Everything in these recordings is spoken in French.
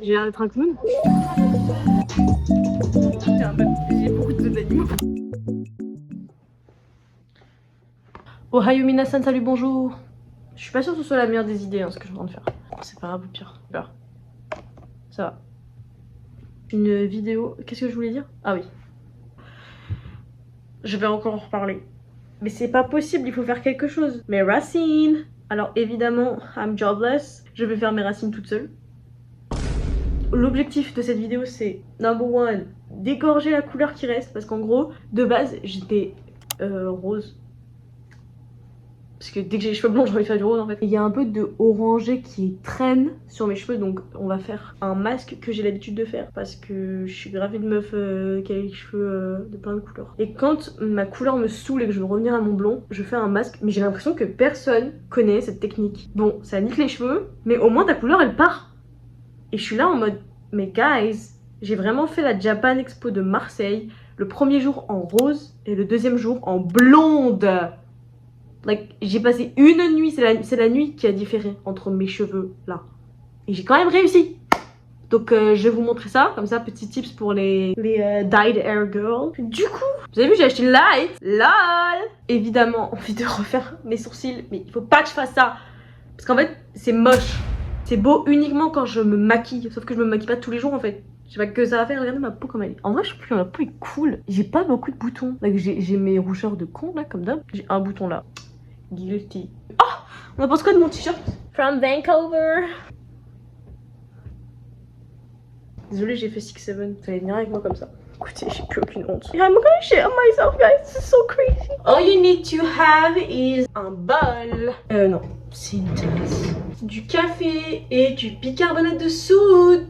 J'ai l'air d'être un clown. J'ai beaucoup d'animaux. Ohayo minasan, salut, bonjour. Je suis pas sûre que ce soit la meilleure des idées, hein, ce que je suis en train de faire. C'est pas grave ou pire. Peur. Ça va. Une vidéo. Qu'est-ce que je voulais dire? Ah oui. Je vais encore en reparler. Mais c'est pas possible, il faut faire quelque chose. Mes racines. Alors évidemment, I'm jobless. Je vais faire mes racines toute seule. L'objectif de cette vidéo, c'est number one, dégorger la couleur qui reste. Parce qu'en gros, de base, j'étais rose. Parce que dès que j'ai les cheveux blonds, j'ai envie de faire du rose en fait. Il y a un peu de orangé qui traîne sur mes cheveux, donc on va faire un masque que j'ai l'habitude de faire. Parce que je suis grave une meuf qui a les cheveux de plein de couleurs. Et quand ma couleur me saoule et que je veux revenir à mon blond, je fais un masque. Mais j'ai l'impression que personne connaît cette technique. Bon, ça nique les cheveux, mais au moins ta couleur elle part. Et je suis là en mode, mais guys, j'ai vraiment fait la Japan Expo de Marseille. Le premier jour en rose et le deuxième jour en blonde. Like, j'ai passé une nuit, c'est la nuit qui a différé entre mes cheveux là. Et j'ai quand même réussi. Donc je vais vous montrer ça, comme ça, petit tips pour les dyed hair girls. Du coup, vous avez vu, j'ai acheté le light. LOL. Évidemment, envie de refaire mes sourcils, mais il faut pas que je fasse ça. Parce qu'en fait, c'est moche. C'est beau uniquement quand je me maquille. Sauf que je me maquille pas tous les jours en fait. Je sais pas que ça va faire, regardez ma peau comme elle est. En vrai, je trouve que ma peau est cool. J'ai pas beaucoup de boutons. Like, j'ai mes rougeurs de con là, comme d'hab. J'ai un bouton là. Guilty. Oh, on en pense quoi de mon t-shirt? From Vancouver. Désolée, j'ai fait 6-7. Fallait venir avec moi comme ça. Écoutez, j'ai plus aucune honte. I'm gonna shit on myself, guys. This is so crazy. All you need to have is un bol. Non, c'est une tasse. Du café et du bicarbonate de soude.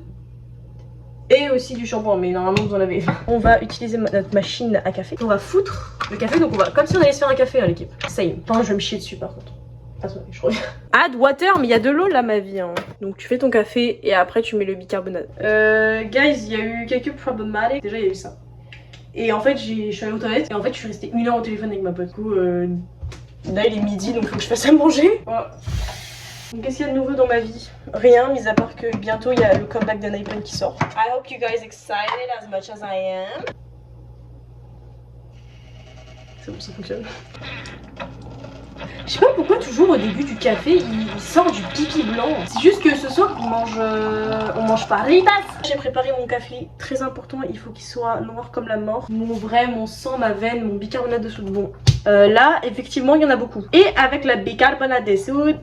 Et aussi du shampoing, mais normalement vous en avez. On va utiliser notre machine à café. On va foutre le café, donc on va, comme si on allait se faire un café à l'équipe. Same. Enfin, je vais me chier dessus par contre. Attendez, je reviens. Add water, mais il y a de l'eau là, ma vie. Hein. Donc tu fais ton café et après tu mets le bicarbonate. Guys, il y a eu quelques problématiques. Déjà, il y a eu ça. Et en fait, je suis allée aux toilettes et en fait, je suis restée 1 heure au téléphone avec ma pote. Du coup, là, il est midi, donc faut que je fasse à manger. Voilà. Donc qu'est-ce qu'il y a de nouveau dans ma vie? Rien, mis à part que bientôt il y a le comeback d'Anaipen qui sort. I hope you guys excited as much as I am. C'est bon, ça fonctionne. Je sais pas pourquoi toujours au début du café il sort du pipi blanc. C'est juste que ce soir on mange paritas. J'ai préparé mon café, très important, il faut qu'il soit noir comme la mort. Mon vrai, mon sang, ma veine, mon bicarbonate de soude. Bon, là effectivement il y en a beaucoup. Et avec la bicarbonate de soude.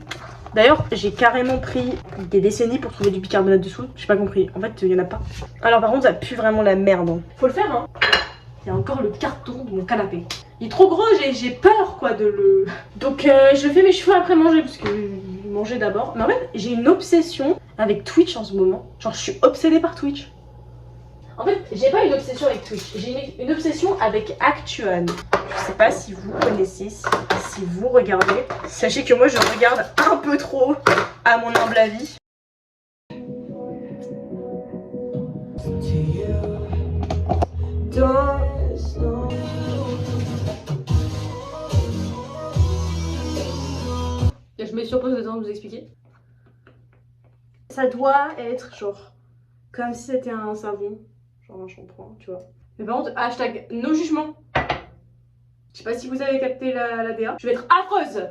D'ailleurs, j'ai carrément pris des décennies pour trouver du bicarbonate de soude. J'ai pas compris. En fait, il y en a pas. Alors, par contre, ça pue vraiment la merde. Hein. Faut le faire, hein. Il y a encore le carton de mon canapé. Il est trop gros, j'ai peur, quoi, de le... Donc, je fais mes cheveux après manger, parce que manger d'abord. Mais en fait, j'ai une obsession avec Twitch en ce moment. Genre, je suis obsédée par Twitch. En fait, j'ai pas une obsession avec Twitch. J'ai une obsession avec Actuan. Je sais pas si vous connaissez, si vous regardez. Sachez que moi je regarde un peu trop à mon humble avis. Je me surpose de temps de vous expliquer. Ça doit être genre comme si c'était un savon, genre un shampoing, tu vois. Mais par contre, hashtag no jugement. Je sais pas si vous avez capté la DA. Je vais être affreuse.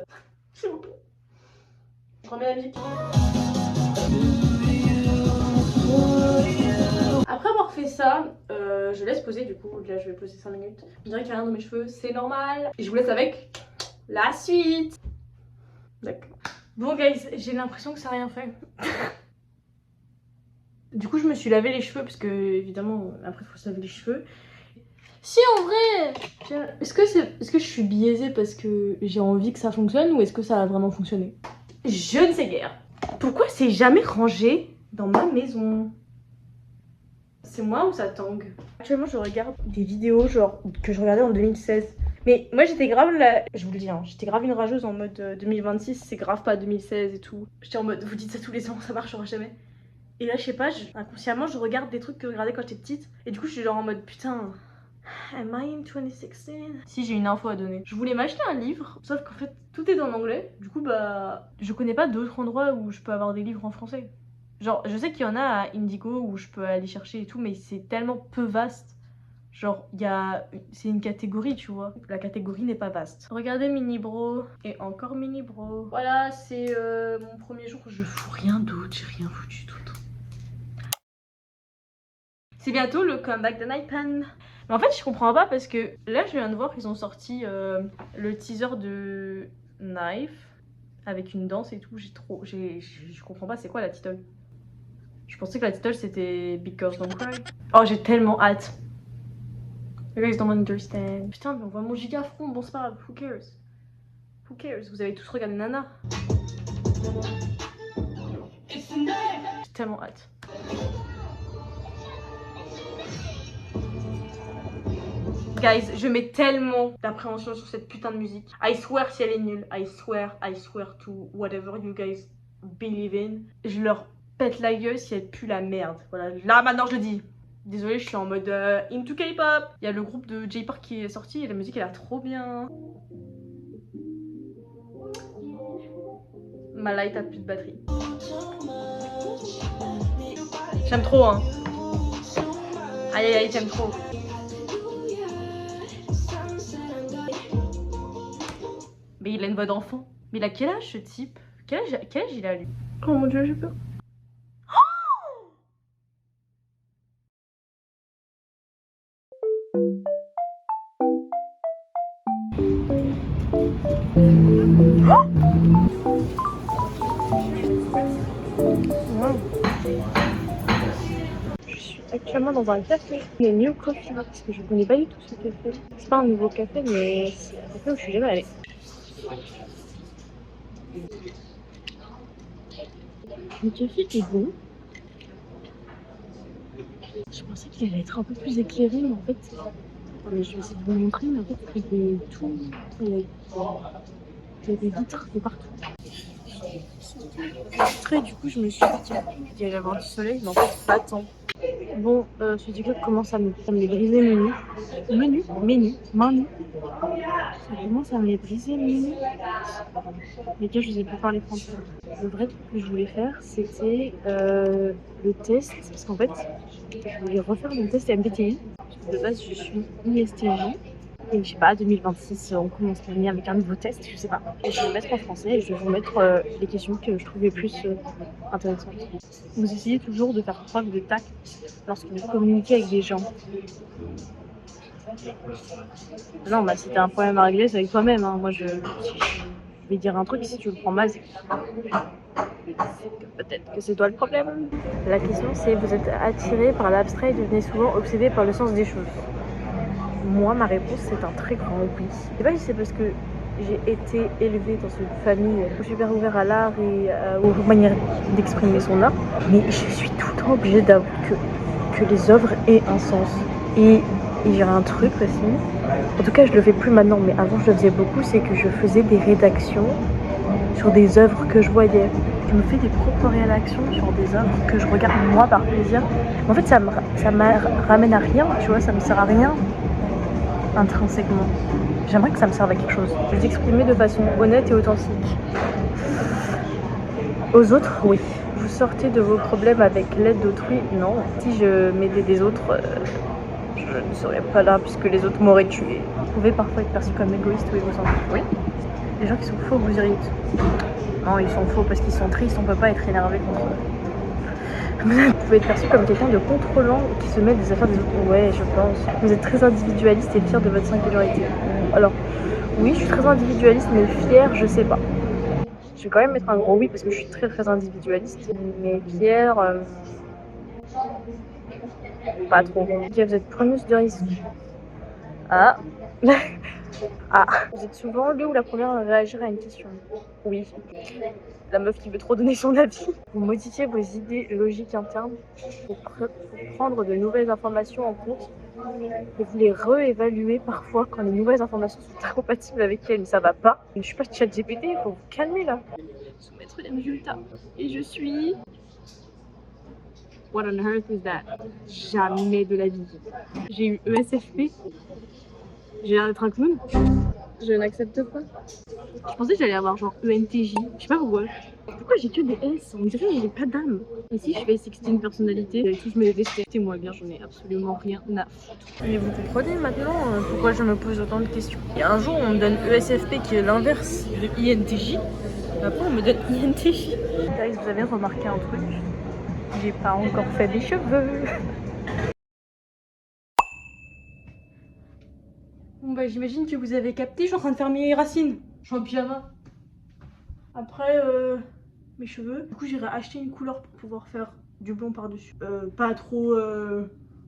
S'il vous plaît. Je remets la musique. Après avoir fait ça, je laisse poser du coup. Là, je vais poser 5 minutes. Je dirais qu'il n'y a rien dans mes cheveux, c'est normal. Et je vous laisse avec la suite. D'accord. Bon, guys, j'ai l'impression que ça n'a rien fait. Du coup, je me suis lavé les cheveux parce que, évidemment, après, il faut se laver les cheveux. Si en vrai, est-ce que je suis biaisée parce que j'ai envie que ça fonctionne ou est-ce que ça a vraiment fonctionné? Je ne sais guère. Pourquoi c'est jamais rangé dans ma maison? C'est moi ou ça tangue? Actuellement je regarde des vidéos genre que je regardais en 2016. Mais moi j'étais grave là, je vous le dis, hein, j'étais grave une rageuse en mode 2026, c'est grave pas 2016 et tout. J'étais en mode vous dites ça tous les ans, ça marchera jamais. Et là je sais pas, inconsciemment je regarde des trucs que je regardais quand j'étais petite. Et du coup je suis genre en mode putain... Am I in 2016? Si, j'ai une info à donner. Je voulais m'acheter un livre, sauf qu'en fait tout est en anglais. Du coup bah je connais pas d'autres endroits où je peux avoir des livres en français. Genre, je sais qu'il y en a à Indigo où je peux aller chercher et tout, mais c'est tellement peu vaste. Genre, c'est une catégorie, tu vois. La catégorie n'est pas vaste. Regardez Mini Bro et encore Mini Bro. Voilà, c'est mon premier jour. Je fous rien d'autre, j'ai rien foutu d'autre. C'est bientôt le comeback de Naipan. Mais en fait, je comprends pas parce que là, je viens de voir qu'ils ont sorti le teaser de Knife avec une danse et tout. Je comprends pas, c'est quoi la title? Je pensais que la title c'était Big Girls Don't Cry. Oh, j'ai tellement hâte. You guys don't understand. Putain, mais on voit mon giga front. Bon, c'est pas grave. Who cares? Who cares? Vous avez tous regardé Nana. J'ai tellement hâte. Guys, je mets tellement d'appréhension sur cette putain de musique. I swear si elle est nulle. I swear to whatever you guys believe in. Je leur pète la gueule si elle pue la merde. Voilà, là maintenant je le dis. Désolée, je suis en mode into K-pop. Il y a le groupe de J-Park qui est sorti et la musique elle a l'air trop bien. Ma light a plus de batterie. J'aime trop, hein. Aïe aïe aïe, j'aime trop. Mais il a une voix d'enfant. Mais il a quel âge ce type? Quel âge il a lui? Oh mon dieu, j'ai peur. Je suis actuellement dans un café, le New Coffee, parce que je ne connais pas du tout ce café. C'est pas un nouveau café, mais c'est un café où je suis jamais allée. Le café est bon. Je pensais qu'il allait être un peu plus éclairé, mais en fait, mais je vais essayer de vous montrer, mais en fait, il y a tout. Il y a des vitres de partout. Après, du coup, je me suis dit qu'il allait y avoir du soleil, mais en fait, pas tant. Bon, ce TikTok commence à me briser mes nues. Main nue. Ça commence à me briser mes nues. Les gars, je vous ai pas parlé français. Le vrai truc que je voulais faire, c'était le test. Parce qu'en fait, je voulais refaire mon test MBTI. De base, je suis ISTJ. Et je sais pas, 2026, on commence l'année avec un nouveau test, je sais pas. Et je vais le mettre en français et je vais vous mettre les questions que je trouvais plus intéressantes. Vous essayez toujours de faire preuve de tact lorsque vous communiquez avec des gens. Non, bah si t'as un problème à régler, c'est avec toi-même. Hein. Moi, je vais dire un truc, si tu le prends mal, c'est peut-être que c'est toi le problème. La question, c'est vous êtes attiré par l'abstrait et devenez souvent obsédé par le sens des choses. Moi, ma réponse, c'est un très grand oui. Je sais pas si c'est parce que j'ai été élevée dans une famille super ouverte à l'art et aux manières d'exprimer son art, mais je suis tout le temps obligée d'avouer que les œuvres aient un sens. Et j'ai un truc aussi, en tout cas je le fais plus maintenant, mais avant je le faisais beaucoup, c'est que je faisais des rédactions sur des œuvres que je voyais. Je me fais des propres rédactions sur des œuvres que je regarde moi par plaisir. En fait, ça me ramène à rien, tu vois, ça me sert à rien intrinsèquement. J'aimerais que ça me serve à quelque chose. Je l'exprimer de façon honnête et authentique. Aux autres, oui. Vous sortez de vos problèmes avec l'aide d'autrui? Non. Si je m'aidais des autres, je ne serais pas là puisque les autres m'auraient tué. Vous pouvez parfois être perçu comme égoïste ou égocentrique. Oui. Les gens qui sont faux vous irritent. Non, ils sont faux parce qu'ils sont tristes, on peut pas être énervé contre eux. Vous pouvez être perçu comme quelqu'un de contrôlant qui se met des affaires des autres. Ouais, je pense. Vous êtes très individualiste et fier de votre singularité. Alors, oui, je suis très individualiste, mais fier, je sais pas. Je vais quand même mettre un gros oui parce que je suis très très individualiste. Mais fier, pas trop. Ok, vous êtes preneuse de risque. Ah. Ah. Vous êtes souvent le ou la première à réagir à une question. Oui. La meuf qui veut trop donner son avis. Vous modifiez vos idées logiques internes pour prendre de nouvelles informations en compte et vous les réévaluez parfois quand les nouvelles informations sont incompatibles avec elles. Ça va pas. Je suis pas ChatGPT, il faut vous calmer là. Soumettre les résultats. Et je suis... What on earth is that? Jamais de la vie. J'ai eu ESFP. J'ai l'air d'être un clown. Je n'accepte pas. Je pensais que j'allais avoir genre ENTJ. Je sais pas pourquoi. Pourquoi j'ai que des S? On dirait que j'ai pas d'âme. Et si je fais 16 personnalités, et tous me détester, moi bien, j'en ai absolument rien à foutre. Mais vous comprenez maintenant pourquoi je me pose autant de questions. Il y a un jour, on me donne ESFP qui est l'inverse de INTJ. Après, on me donne INTJ. Guys, vous avez remarqué un truc? J'ai pas encore fait des cheveux. Bon bah j'imagine que vous avez capté, je suis en train de faire mes racines. Je suis en pyjama. Après mes cheveux. Du coup j'irai acheter une couleur pour pouvoir faire du blond par-dessus. Pas trop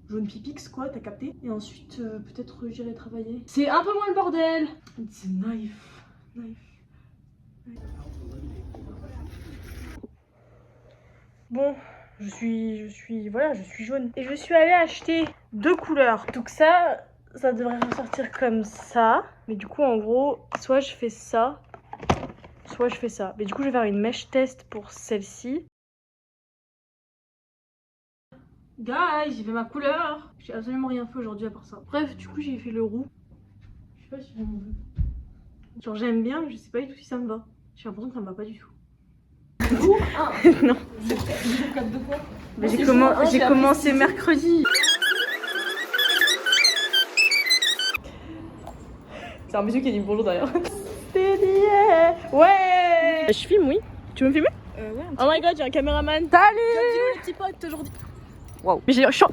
jaune pipix quoi, t'as capté. Et ensuite peut-être j'irai travailler. C'est un peu moins le bordel. C'est knife. Bon, je suis jaune. Et je suis allée acheter 2 couleurs. Donc ça devrait ressortir comme ça. Mais du coup, en gros, soit je fais ça, soit je fais ça. Mais du coup, je vais faire une mèche test pour celle-ci. Guys, j'ai fait ma couleur. J'ai absolument rien fait aujourd'hui à part ça. Bref, du coup, j'ai fait le roux. Je sais pas si j'en veux. Genre, j'aime bien, mais je sais pas du tout si ça me va. J'ai l'impression que ça me va pas du tout. Non. Mais j'ai commencé mercredi. C'est un monsieur qui a dit bonjour d'ailleurs. Ouais. Je filme, oui. Tu veux me filmer? Ouais. Oh my god, j'ai un caméraman. Salut. Les petits potes aujourd'hui. Waouh. Mais j'ai chaud.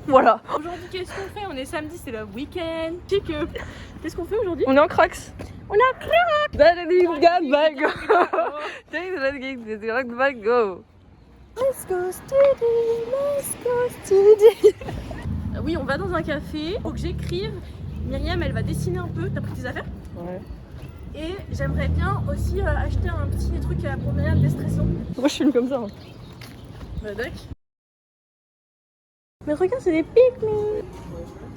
Voilà. Aujourd'hui, qu'est-ce qu'on fait? On est samedi, c'est le week-end. Qu'est-ce qu'on fait aujourd'hui? On est en Crocs. On est en Crocs. Let's go study. Oui, on va dans un café. Faut que j'écrive. Myriam, elle va dessiner un peu. T'as pris tes affaires? Ouais. Et j'aimerais bien aussi acheter un petit truc pour Myriam déstressant. Moi, je filme comme ça. Hein. Bah, d'accord. Mais regarde, c'est des pics,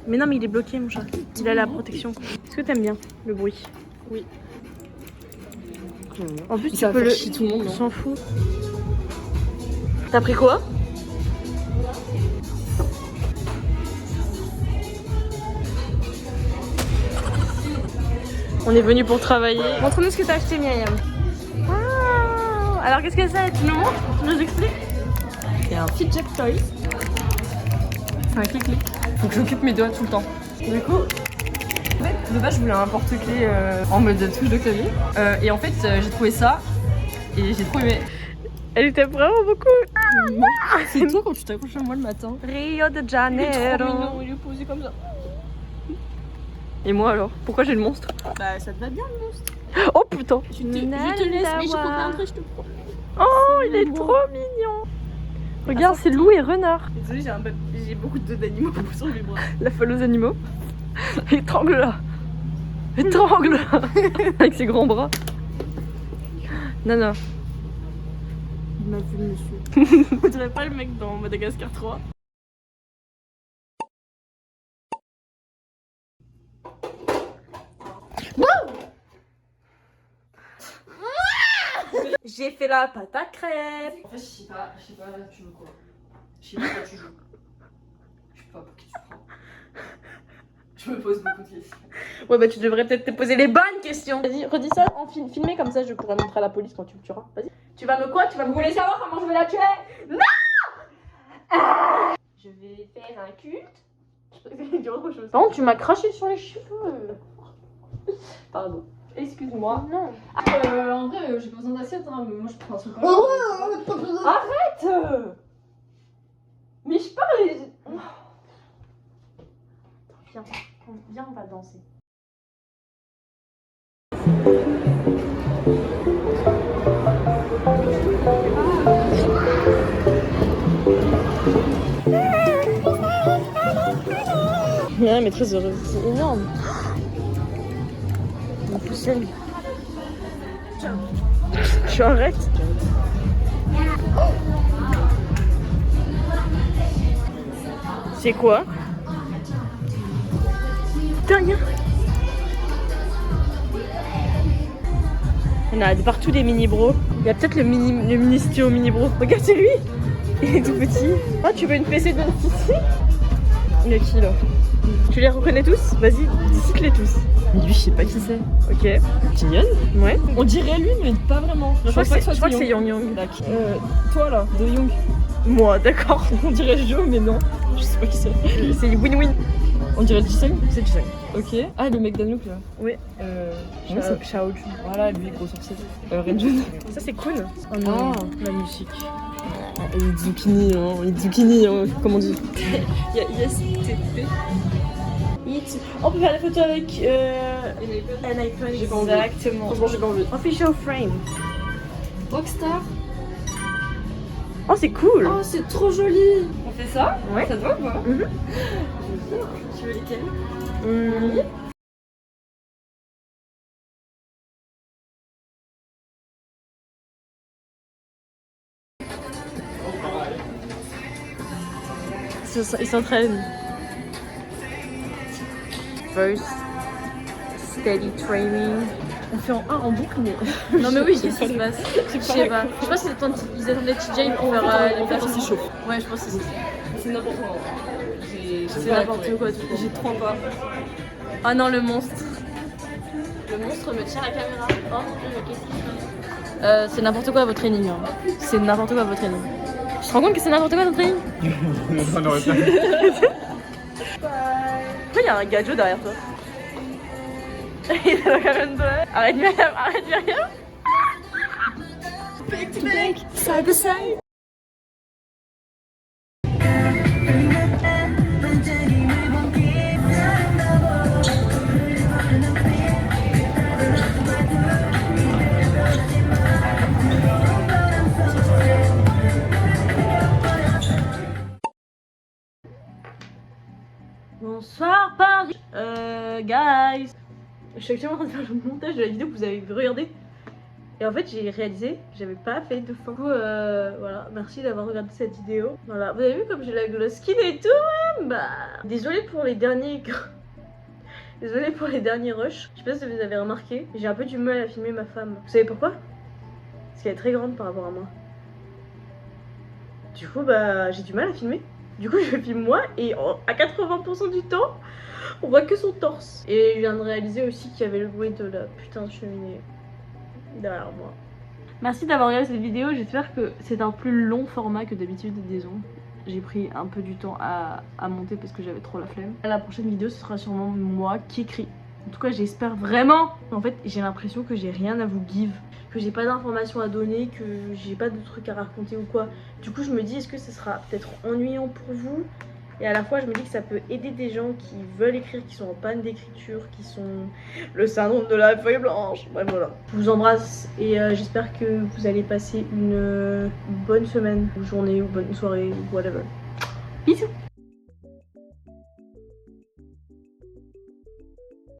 mais non, mais il est bloqué, mon chat. Il a la protection. Est-ce que t'aimes bien le bruit? Oui. En plus, tu peux le... tout le monde, on s'en fout. T'as pris quoi? On est venu pour travailler. Montre-nous ce que t'as acheté, Myriam. Wow. Alors, qu'est-ce que c'est? Tu nous montres? Tu nous expliques? C'est un Fidget Toys. C'est un clic-clic. Faut que j'occupe mes doigts tout le temps. Du coup, en fait, de base, je voulais un porte-clés en mode touche de clavier. Et en fait, j'ai trouvé ça et j'ai trop aimé. Elle était vraiment beaucoup. C'est toi quand tu t'accroches à moi le matin. Rio de Janeiro. Il est trop mignon, il est posé comme ça. Et moi alors? Pourquoi j'ai le monstre? Bah ça te va bien le monstre. Oh putain. Je te laisse, mais je peux rentrer, je te prends. Oh il est trop mignon. Regarde, c'est loup et renard. Désolée, j'ai beaucoup d'animaux sur les bras. La folle aux animaux. Étrangle-la. Étrangle. Avec ses grands bras. Nana. Il m'a vu, monsieur. On dirait pas le mec dans Madagascar 3. J'ai fait la pâte à crêpes. En fait, je sais pas, tu veux quoi? Je sais pas quoi tu joues. Je sais pas pour qui tu prends. Je me pose beaucoup de questions. Ouais, bah tu devrais peut-être te poser les bonnes questions. Vas-y, redis ça en filmé comme ça, je pourrais montrer à la police quand tu le tueras. Vas-y. Tu vas me quoi? Tu vas me voler savoir comment je vais la tuer? Non! Je vais faire un culte. Je vais dire autre chose. Non, tu m'as craché sur les cheveux. Pardon. Excuse-moi. Non. En vrai, j'ai pas besoin d'assiette, hein, mais moi je prends un truc. Arrête! Mais je parle. Viens, on va danser. Ouais, mais très heureuse, c'est énorme. Mon pousselle. Tu arrêtes. C'est quoi? Putain, rien. On a partout des mini bros. Il y a peut-être le mini Stio mini bro. Regarde, c'est lui. Il est tout petit. Ah, tu veux une PC de City? Le qui là? Tu les reconnais tous? Vas-y, cite-les tous. Mais lui, je sais pas qui c'est. Ok. Tignon? Ouais. On dirait lui, mais pas vraiment. Je crois que c'est Yang Yang. Toi là, de Young. Moi, d'accord. On dirait Jo, mais non. Je sais pas qui c'est. C'est Win-Win. On dirait Jisung. C'est Jisung. Ok. Ah, le mec d'Anouk là. Oui. Comment ça Shao Jun. Voilà, lui, gros sourcil. Renjun. Ça, c'est Kun. Oh non, la musique. Izukini, comment on dit? Yes, On peut faire des photos avec N-Icon. J'ai pas envie. Exactement. Franchement, j'ai pas envie. Official frame. Rockstar. Oh, c'est cool. Oh, c'est trop joli. On fait ça? Ouais. Ça te va ou pas? Mhm. Tu veux lesquels? Ils s'entraînent. First, steady training. On fait en boucle, mais. Non mais oui, qu'est-ce qui se passe? Je sais pas. Je pense qu'ils attendaient TJ pour faire les flashs. C'est chaud. Ouais, je pense que c'est n'importe quoi. c'est n'importe quoi. J'ai 3 pas. Oh non, le monstre. Le monstre me tient la caméra. Oh mon dieu, mais qu'est-ce qu'il fait? C'est n'importe quoi votre training. Hein. C'est n'importe quoi votre training. Tu te rends compte que c'est n'importe quoi notre training? Non, Pourquoi il y a un gadget derrière toi? Il est dans la même toi. Arrête Myriam, arrête Myriam. Back to back, side to side. Bonsoir Paris. Guys, je suis actuellement en train de faire le montage de la vidéo que vous avez regardé. Et en fait j'ai réalisé que j'avais pas fait de fin. Du coup voilà, merci d'avoir regardé cette vidéo. Voilà, vous avez vu comme j'ai la glow skin et tout. Bah désolée pour les derniers désolée pour les derniers rushs. Je sais pas si vous avez remarqué, j'ai un peu du mal à filmer ma femme. Vous savez pourquoi? Parce qu'elle est très grande par rapport à moi. Du coup bah j'ai du mal à filmer. Du coup je filme moi et à 80% du temps on voit que son torse. Et je viens de réaliser aussi qu'il y avait le bruit de la putain de cheminée derrière moi. Merci d'avoir regardé cette vidéo, j'espère que c'est un plus long format que d'habitude des ongles. J'ai pris un peu du temps à monter parce que j'avais trop la flemme. La prochaine vidéo ce sera sûrement moi qui écris. En tout cas j'espère vraiment. En fait j'ai l'impression que j'ai rien à vous give, que j'ai pas d'informations à donner, que j'ai pas de trucs à raconter ou quoi. Du coup je me dis est-ce que ce sera peut-être ennuyant pour vous? Et à la fois je me dis que ça peut aider des gens qui veulent écrire, qui sont en panne d'écriture, qui sont le syndrome de la feuille blanche. Bref voilà. Je vous embrasse et j'espère que vous allez passer une bonne semaine, ou journée, ou bonne soirée, ou whatever. Bisous.